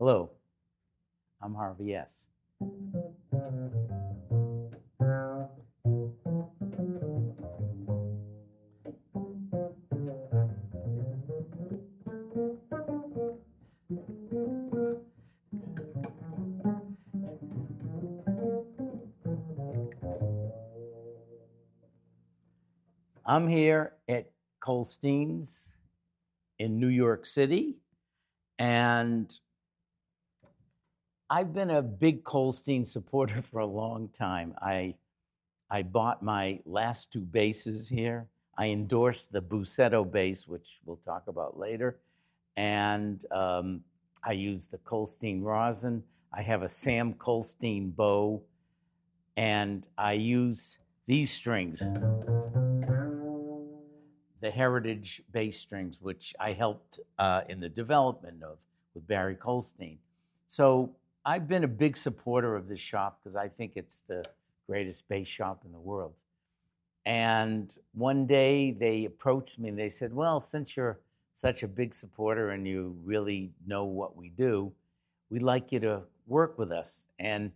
Hello, I'm Harvie S. I'm here at Kolstein's in New York City, and I've been a big Kolstein supporter for a long time. I bought my last two basses here. I endorsed the Bussetto bass, which we'll talk about later, and I use the Kolstein rosin. I have a Sam Kolstein bow, and I use these strings, the Heritage bass strings, which I helped in the development of with Barry Kolstein. So I've been a big supporter of this shop because I think it's the greatest bass shop in the world. And one day they approached me and they said, well, since you're such a big supporter and you really know what we do, we'd like you to work with us. And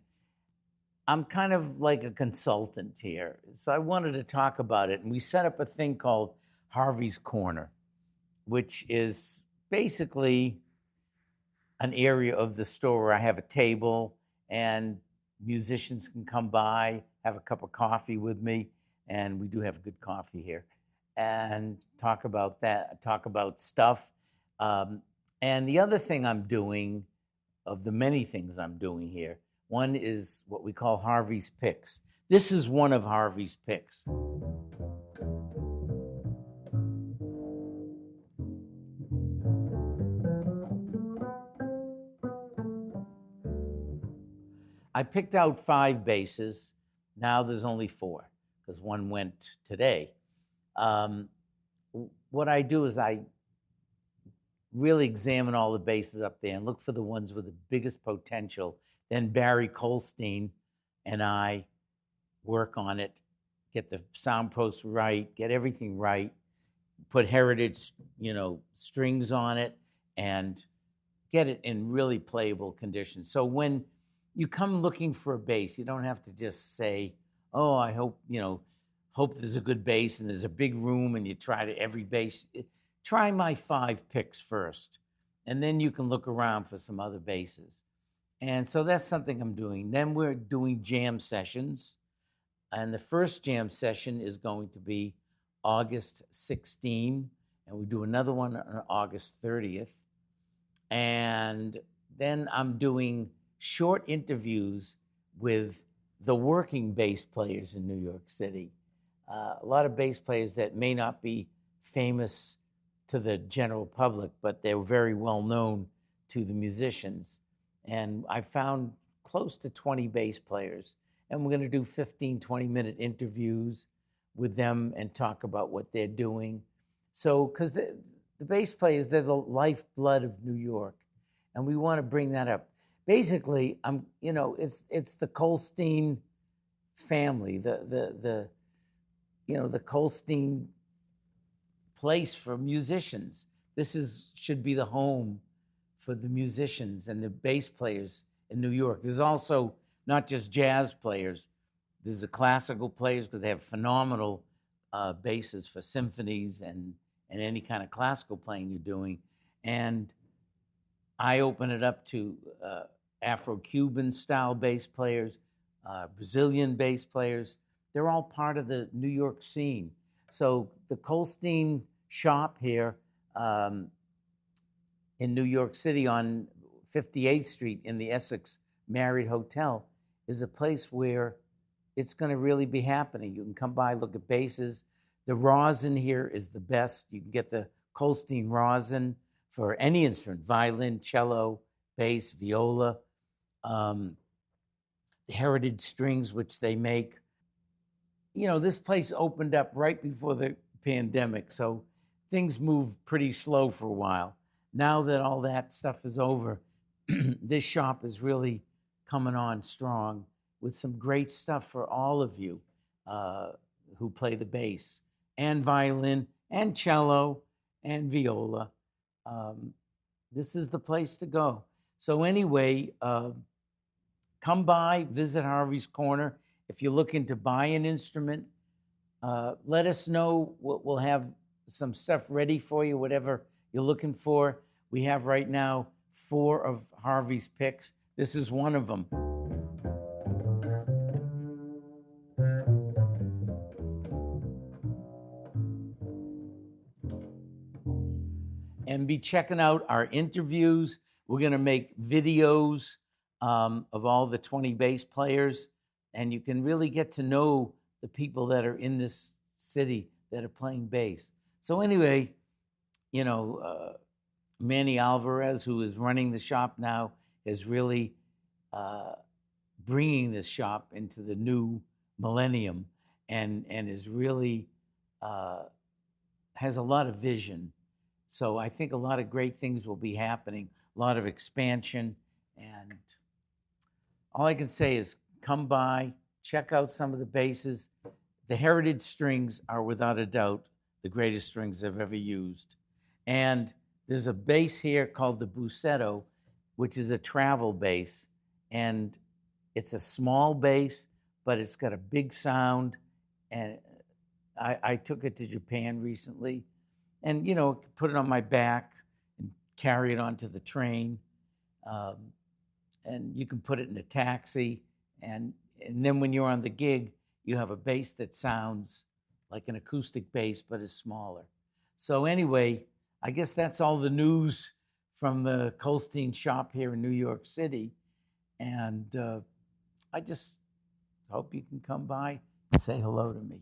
I'm kind of like a consultant here. So I wanted to talk about it. And we set up a thing called Harvie's Corner, which is basically an area of the store where I have a table and musicians can come by, have a cup of coffee with me, and we do have good coffee here, and talk about that, talk about stuff. And the other thing I'm doing, of the many things I'm doing here, one is what we call Harvie's Picks. This is one of Harvie's picks. I picked out 5 basses. Now there's only 4 because one went today. What I do is I really examine all the basses up there and look for the ones with the biggest potential. Then Barry Kolstein and I work on it, get the sound post right, get everything right, put Heritage, strings on it, and get it in really playable condition. So when you come looking for a bass, you don't have to just say, oh, I hope there's a good bass and there's a big room and you try to every bass. Try my 5 picks first, and then you can look around for some other basses. And so that's something I'm doing. Then we're doing jam sessions, and the first jam session is going to be August 16, and we do another one on August 30th. And then I'm doing short interviews with the working bass players in New York City. A lot of bass players that may not be famous to the general public, but they're very well known to the musicians. And I found close to 20 bass players. And we're going to do 15, 20-minute interviews with them and talk about what they're doing. So, because the bass players, they're the lifeblood of New York. And we want to bring that up. Basically, it's the Kolstein family, the Kolstein place for musicians. This should be the home for the musicians and the bass players in New York. There's also not just jazz players. There's the classical players because they have phenomenal basses for symphonies and any kind of classical playing you're doing. And I open it up to Afro-Cuban style bass players, Brazilian bass players. They're all part of the New York scene. So the Kolstein shop here in New York City on 58th Street in the Essex Marriott Hotel is a place where it's going to really be happening. You can come by, look at basses. The rosin here is the best. You can get the Kolstein rosin for any instrument, violin, cello, bass, viola, the Heritage strings, which they make. This place opened up right before the pandemic, so things moved pretty slow for a while. Now that all that stuff is over, this shop is really coming on strong with some great stuff for all of you who play the bass and violin and cello and viola. This is the place to go. So anyway, come by, visit Harvie's Corner. If you're looking to buy an instrument, let us know. We'll have some stuff ready for you, whatever you're looking for. We have right now 4 of Harvie's picks. This is one of them. And be checking out our interviews. We're going to make videos of all the 20 bass players, and you can really get to know the people that are in this city that are playing bass. So anyway, you know, Manny Alvarez, who is running the shop now, is really bringing this shop into the new millennium, and is really has a lot of vision. So I think a lot of great things will be happening, a lot of expansion, and all I can say is come by, check out some of the basses. The Heritage strings are without a doubt the greatest strings I've ever used. And there's a bass here called the Bussetto, which is a travel bass. And it's a small bass, but it's got a big sound. And I took it to Japan recently. And, you know, put it on my back and carry it onto the train. And you can put it in a taxi. And then when you're on the gig, you have a bass that sounds like an acoustic bass, but is smaller. So anyway, I guess that's all the news from the Kolstein shop here in New York City. And I just hope you can come by and say hello to me.